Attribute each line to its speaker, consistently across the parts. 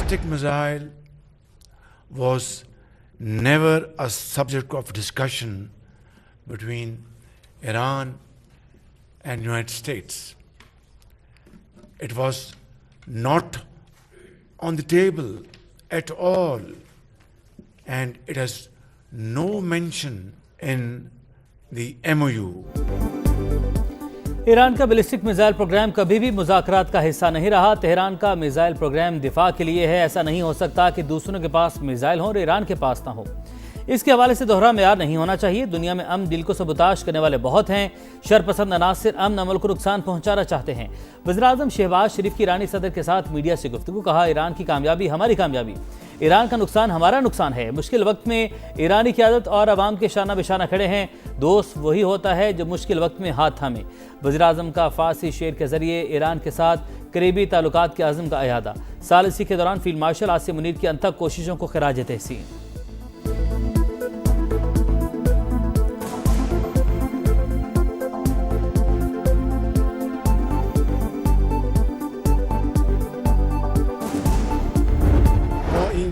Speaker 1: ballistic missile was never a subject of discussion between Iran and United States. It was not on the table at all, and it has no mention in the MOU.
Speaker 2: Iran का ballistic missile programme कभी भी मुज़ाकरात का हिस्सा नहीं रहा। Tehran का missile programme दिफा के लिए है। ऐसा नहीं हो सकता कि दूसरों के पास मिसाइल हो और ईरान के पास ना हो। इसके हवाले से दोहरा मेयार नहीं होना चाहिए। दुनिया में अमन दिल को सबुताश करने वाले बहुत हैं। शरपसंद अनासिर अमन अमल को नुकसान पहुंचाना चाहते हैं। वज़ीर-ए-आज़म शहबाज शरीफ की ईरानी सदर के साथ मीडिया से गुफ्तगू। कहा, ईरान की कामयाबी हमारी कामयाबी, ईरान का नुकसान हमारा नुकसान है। मुश्किल वक्त में ईरानी क़यादत और अवाम के शाना बिशाना खड़े हैं। दोस्त वही होता है जो मुश्किल वक्त में हाथ थामे। वज़ीर-ए-आज़म का फ़ारसी शेर के ज़रिए ईरान के साथ करीबी ताल्लुकात के आज़म का अयादा। सालिसी के दौरान फील्ड मार्शल आसिम मुनीर की अनथक कोशिशों को खिराज तहसीन।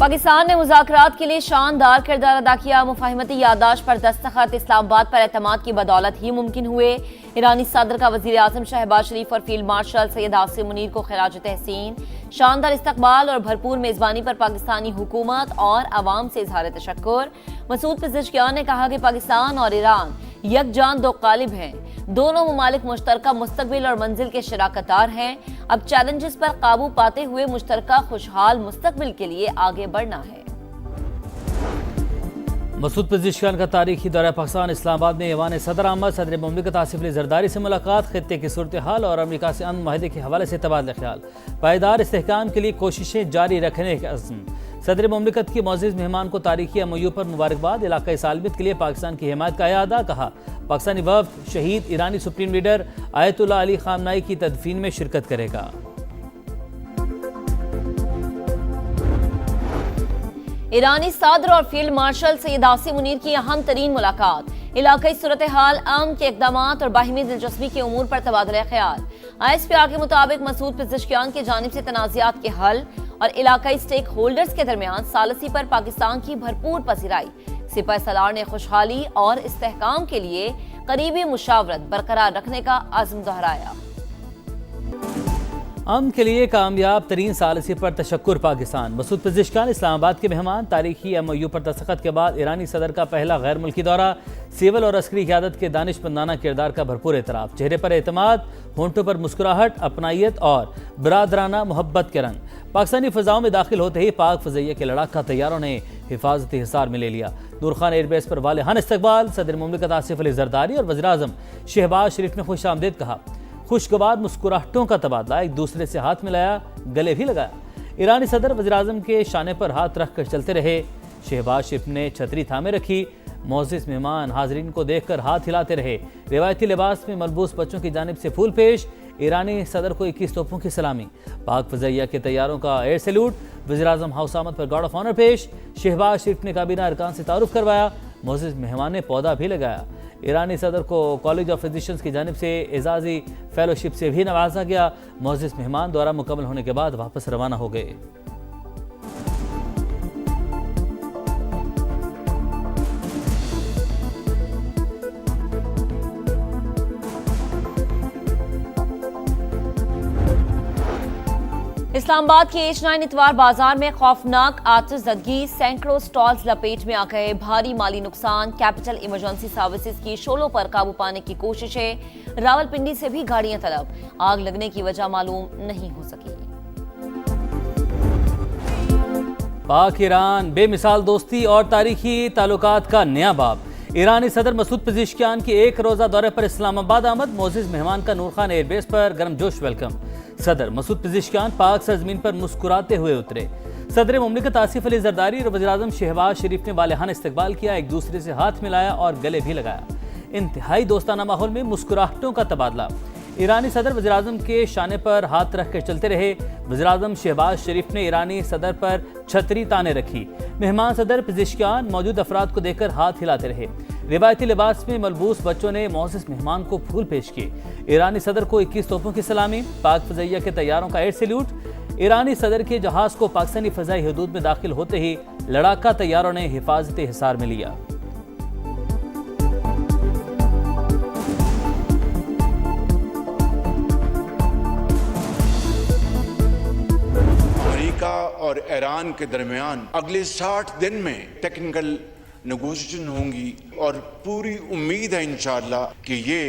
Speaker 3: पाकिस्तान ने मुज़ाकरात के लिए शानदार किरदार अदा किया। मुफाहिमती यादाश्त पर दस्तखत इस्लामाबाद पर एतमाद की बदौलत ही मुमकिन हुए। ईरानी सदर का वज़ीर आज़म शहबाज शरीफ और फील्ड मार्शल सैयद आसिम मुनीर को खिराज तहसीन। शानदार इस्तकबाल और भरपूर मेज़बानी पर पाकिस्तानी हुकूमत और अवाम से इजहार तशक्कुर। मसूद पेज़ेश्कियान ने कहा कि पाकिस्तान और ईरान यकजान दो कालिब हैं। दोनों ममालिक मुश्तरका मुस्तकबिल और मंजिल के शराकतदार हैं। अब चैलेंजेस पर काबू पाते हुए मुश्तरका खुशहाल मुस्तकबिल के लिए आगे बढ़ना है।
Speaker 2: मसूद पेज़ेश्कियान का तारीखी दौरा पाकिस्तान इस्लामाबाद में ईवान सदर आमद सदर मुमलिकत आसिफ अली ज़रदारी से मुलाकात। खित्ते की सूरत हाल और अमरीका से अमन माहिदे के हवाले से तबादला ख्याल। पायदार इस्तेहकाम के लिए कोशिशें जारी रखने का अज़्म। सदर मुमलिकत की मोअज़्ज़िज़ मेहमान को तारीखी MOU पर मुबारकबाद। इलाक़ाई सालमियत के लिए पाकिस्तान की हिमायत का अयादा। कहा, पाकिस्तानी वफ़द शहीद ईरानी सुप्रीम लीडर आयतुल्लाह अली ख़ामनाई की तदफीन में शिरकत करेगा।
Speaker 3: ईरानी सदर और फील्ड मार्शल सैयद आसिम मुनीर की अहम तरीन मुलाकात। इलाकाई सूरत हाल, अमन के इक़दाम और बाहिमी दिलचस्पी के उमूर पर तबादला ख्याल। ISPR के मुताबिक मसूद पेज़ेश्कियान की जानिब से तनाज़ात के हल और इलाकाई स्टेक होल्डर्स के दरमियान सालसी पर पाकिस्तान की भरपूर पसीराई। सिपह सलार ने खुशहाली और इस्तेहकाम के लिए करीबी मुशावरत बरकरार रखने का अज़्म दोहराया।
Speaker 2: अमन के लिए कामयाब तरीन सालसी पर तशक्कुर पाकिस्तान। मसूद पेज़ेश्कियान इस्लामाबाद के मेहमान। तारीखी MOU पर दस्तखत के बाद ईरानी सदर का पहला गैर मुल्की दौरा। सिविल और अस्करी क़यादत के दानिशमंदाना किरदार का भरपूर एतराफ़। चेहरे पर एतमाद, होंठों पर मुस्कुराहट, अपनाइयत और बरादराना मोहब्बत के रंग। पाकिस्तानी फ़ज़ाओं में दाखिल होते ही पाक फ़ज़ैया के लड़ाका तैयारों ने हिफाजती हिसार में ले लिया। नूर खान एयरबेस पर वालिहान इस्तकबाल। सदर मुमलिकत आसिफ अली ज़रदारी और वज़ीर-ए-आज़म शहबाज शरीफ ने खुश आमदीद कहा। खुशगवार मुस्कुराहटों का तबादला। एक दूसरे से हाथ मिलाया, गले भी लगाया। ईरानी सदर वज़ीर-ए-आज़म के शाने पर हाथ रख कर चलते रहे। शहबाज शरीफ ने छतरी थामे रखी। मोअज़्ज़िज़ मेहमान हाज़रीन को देखकर हाथ हिलाते रहे। रिवायती लिबास में मलबूस बच्चों की जानिब से फूल पेश। ईरानी सदर को 21 तोपों की सलामी। पाक फ़ज़ैया के तैयारों का एयर सैल्यूट। वज़ीर-ए-आज़म हाउस आमद पर गार्ड ऑफ ऑनर पेश। शहबाज शरीफ ने काबीना अरकान से तारुफ करवाया। मोअज़्ज़िज़ मेहमान ने पौधा भी लगाया। ईरानी सदर को कॉलेज ऑफ फिजिशियंस की जानिब से एजाज़ी फेलोशिप से भी नवाजा गया। मोअज़्ज़िज़ मेहमान दौरा मुकम्मल होने के बाद वापस रवाना हो गए।
Speaker 3: इस्लामाबाद के H9 इतवार बाजार में खौफनाक आतिशज़दगी। सैकड़ों स्टॉल्स लपेट में आ गए। भारी माली नुकसान। कैपिटल इमरजेंसी सर्विसेज की शोलों पर काबू पाने की कोशिशें। रावलपिंडी से भी गाड़ियां तलब। आग लगने की वजह मालूम नहीं हो सकी।
Speaker 2: पाक ईरान बेमिसाल दोस्ती और तारीखी ताल्लुकात का नया बाब। ईरानी सदर मसूद पेज़ेश्कियान की एक रोज़ा दौरे पर इस्लामाबाद आमद। मोअज़्ज़िज़ मेहमान का नूर खान एयरबेस पर गर्मजोश वेलकम। सदर मसूद पेज़ेश्कियान पाक सरज़मीन पर मुस्कुराते हुए उतरे। सदर मुमलिकत आसिफ अली जरदारी और वज़ीर-ए-आज़म शहबाज शरीफ ने वालिहाना इस्तकबाल किया, एक दूसरे से हाथ मिलाया और गले भी लगाया। इंतहाई दोस्ताना माहौल में मुस्कुराहटों का तबादला। ईरानी सदर वज़ीर-ए-आज़म के शाने पर हाथ रख कर चलते रहे। वज़ीर-ए-आज़म शहबाज शरीफ ने ईरानी सदर पर छतरी ताने रखी। मेहमान सदर पिज़िश्कियान मौजूद अफराद को देखकर हाथ हिलाते रहे। रिवायती लिबास में मलबूस बच्चों ने मोअज़्ज़ज़ मेहमान को फूल पेश किए। ईरानी सदर को 21 तोपों की सलामी, पाक फ़ज़ाइया के तैयारों का एयर सैल्यूट। ईरानी सदर के जहाज को पाकिस्तानी फ़ज़ाई हदूद में दाखिल होते ही लड़ाका तैयारों ने हिफाजती हिसार में लिया।
Speaker 1: अमेरिका और ईरान के दरमियान अगले 60 दिन में टेक्निकल नेगोशिएशन होंगी और पूरी उम्मीद है इंशाअल्लाह कि ये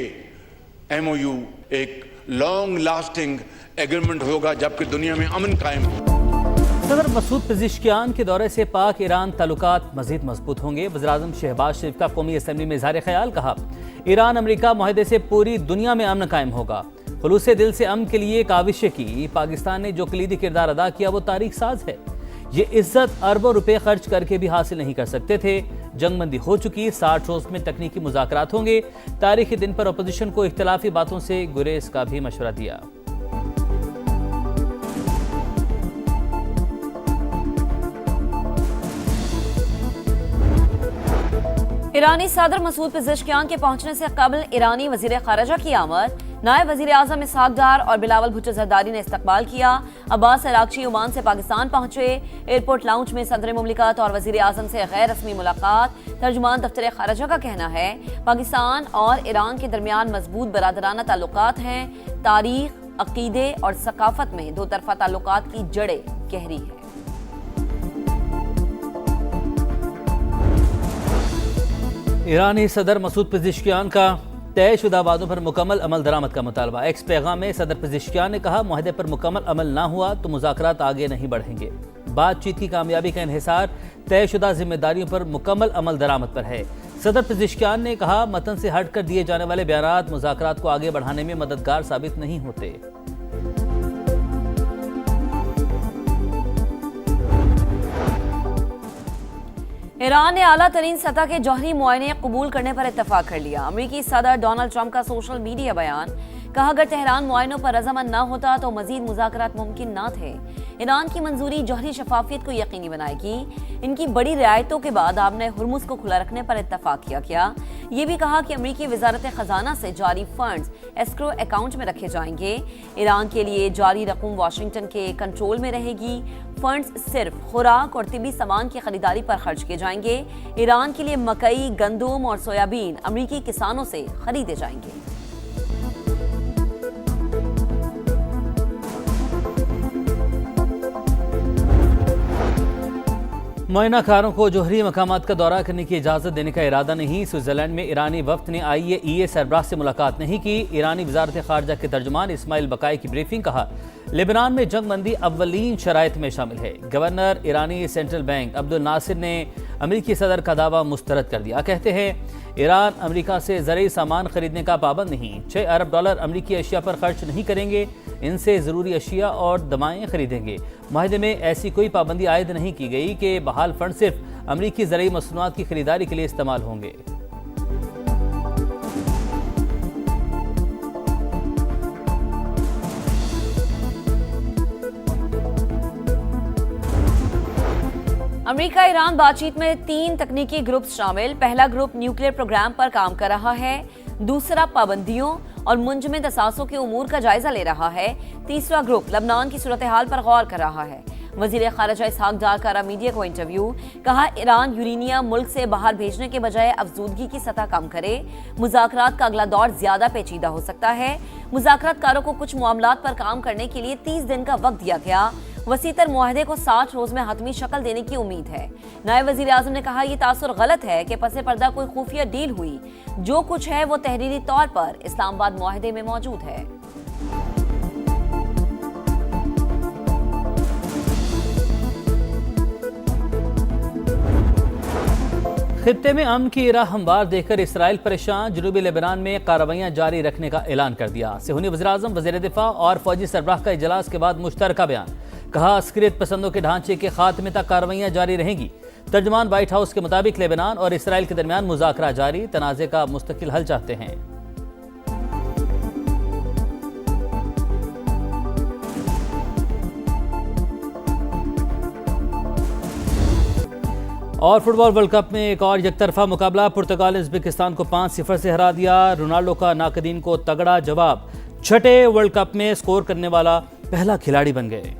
Speaker 1: MOU एक लॉन्ग लास्टिंग एग्रीमेंट होगा जबकि दुनिया में अमन कायम हो।
Speaker 2: सदर मसूद पिज़िश्कियान के दौरे से पाक ईरान ताल्लुकात मजीद मजबूत होंगे। वज़ीर-ए-आज़म शहबाज शरीफ का कौमी असम्बली में इज़हार ख्याल, कहा ईरान अमेरिका मुआहदे से पूरी दुनिया में अमन कायम होगा। खुलूसे दिल से अमन के लिए काविशें की। पाकिस्तान ने जो कलीदी किरदार अदा किया वो तारीख साज है। ये इज्जत अरबों रुपए खर्च करके भी हासिल नहीं कर सकते थे। जंगबंदी हो चुकी, 60 रोज में तकनीकी मुज़ाकरात होंगे। तारीखी दिन पर अपोजिशन को इख्तिलाफी बातों से गुरेज का भी मशवरा दिया।
Speaker 3: ईरानी सदर मसूद पिज़िश्कियान के पहुंचने से कबल ईरानी वजीर खारजा की आमद, नायब वजीर आजम इसहाक डार और बिलावल भुट्टो जरदारी ने इस्तकबाल किया। अब्बास अरागची ओमान से पाकिस्तान पहुंचे। एयरपोर्ट लाउंज में सदर मुमलिकत और वजीर आजम से गैर रस्मी मुलाकात। तर्जुमान दफ्तर खारजा का कहना है पाकिस्तान और ईरान के दरमियान मजबूत बरादराना ताल्लुकात हैं। तारीख, अकीदे और सकाफत में दो तरफा ताल्लुकात की जड़ें गहरी है।
Speaker 2: ईरानी सदर मसूद पिज़िश्कियान का तयशुदा वादों पर मुकम्मल अमल दरामद का मुतालबा। एक्स पैगाम में सदर पिज़िश्कियान ने कहा मुआहदे पर मुकम्मल अमल ना हुआ तो मुज़ाकरात आगे नहीं बढ़ेंगे। बातचीत की कामयाबी का इन्हिसार तयशुदा जिम्मेदारियों पर मुकम्मल अमल दरामद पर है। सदर पिज़िश्कियान ने कहा मतन से हट कर दिए जाने वाले बयानात मुज़ाकरात को आगे बढ़ाने में मददगार साबित नहीं होते।
Speaker 3: ईरान ने आला तरीन सतह के जौहरी मुआयने कबूल करने पर इत्तफाक कर लिया। अमेरिकी सदर डोनाल्ड ट्रंप का सोशल मीडिया बयान, कहा अगर तेहरान मुआयनों पर रजामंद न होता तो मजीद मुज़ाकरात मुमकिन न थे। ईरान की मंजूरी जौहरी शफाफियत को यकीनी बनाएगी। इनकी बड़ी रियायतों के बाद आपने हुर्मुज़ को खुला रखने पर इत्तफाक किया। ये भी कहा कि अमेरिकी वजारत खजाना से जारी फंड्स एस्क्रो अकाउंट में रखे जाएंगे। ईरान के लिए जारी रकम वाशिंगटन के कंट्रोल में रहेगी। फंड्स सिर्फ खुराक और तिबी सामान की खरीदारी पर खर्च किए जाएंगे। ईरान के लिए मकई, गंदम और सोयाबीन अमेरिकी किसानों से खरीदे जाएंगे।
Speaker 2: मुआयनाकारों को जौहरी मकामात का दौरा करने की इजाज़त देने का इरादा नहीं। स्विट्ज़रलैंड में ईरानी वफ्द ने IAEA सरबराह से मुलाकात नहीं की। ईरानी वजारत खारजा के तर्जुमान इस्माइल बकाई की ब्रीफिंग, कहा लेबनान में जंगबंदी अव्वलीन शराइत में शामिल है। गवर्नर ईरानी सेंट्रल बैंक अब्दुल नासिर ने अमेरिकी सदर का दावा मुस्तरद कर दिया। कहते हैं ईरान अमेरिका से ज़रूरी सामान खरीदने का पाबंद नहीं। $6 अरब अमेरिकी अशिया पर खर्च नहीं करेंगे। इनसे ज़रूरी अशिया और दवाएं खरीदेंगे। माहिदे में ऐसी कोई पाबंदी आयद नहीं की गई कि बहाल फंड सिर्फ अमेरिकी ज़रूरी मसनूआत की खरीदारी के लिए इस्तेमाल होंगे।
Speaker 3: अमेरिका ईरान बातचीत में 3 तकनीकी ग्रुप शामिल। पहला ग्रुप न्यूक्लियर प्रोग्राम पर काम कर रहा है। दूसरा पाबंदियों और मुंजमद असासों के उमूर का जायजा ले रहा है। तीसरा ग्रुप लबनान की सूरत हाल पर गौर कर रहा है। वजीर खारजा इसहाक डार का मीडिया को इंटरव्यू, कहा ईरान यूरेनियम मुल्क से बाहर भेजने के बजाय अफजूदगी की सतह कम करे। मुज़ाकरात का अगला दौर ज्यादा पेचीदा हो सकता है। मुज़ाकरातकारों को कुछ मामलात पर काम करने के लिए 30 दिन का वक्त दिया गया। वसीतर मुआहदे को 60 रोज में हतमी शक्ल देने की उम्मीद है। नायब वजीर आजम ने कहा यह तासुर गलत है कि पसे पर्दा कोई खुफिया डील हुई। जो कुछ है वो तहरीरी तौर पर इस्लामाबाद मुआहदे में मौजूद है।
Speaker 2: खित्ते में अमन की राह हमवार देखकर इसराइल परेशान। जनूबी लेबनान में कार्रवाइयां जारी रखने का ऐलान कर दिया। सेहूनी वज़ीर-ए-आज़म, वज़ीर दिफा और फौजी सरबराह का इजलास के बाद मुश्तरका बयान। कहा अस्करियत पसंदों के ढांचे के खात्मे तक कार्रवाइयां जारी रहेंगी। तर्जमान व्हाइट हाउस के मुताबिक लेबनान और इसराइल के दरमियान मुज़ाकरा जारी, तनाज़े का मुस्तकिल हल चाहते हैं। और फुटबॉल वर्ल्ड कप में एक और एकतरफा मुकाबला, पुर्तगाल ने उज़्बेकिस्तान को 5-0 से हरा दिया। रोनाल्डो का नाकदीन को तगड़ा जवाब, छठे वर्ल्ड कप में स्कोर करने वाला पहला खिलाड़ी बन गए।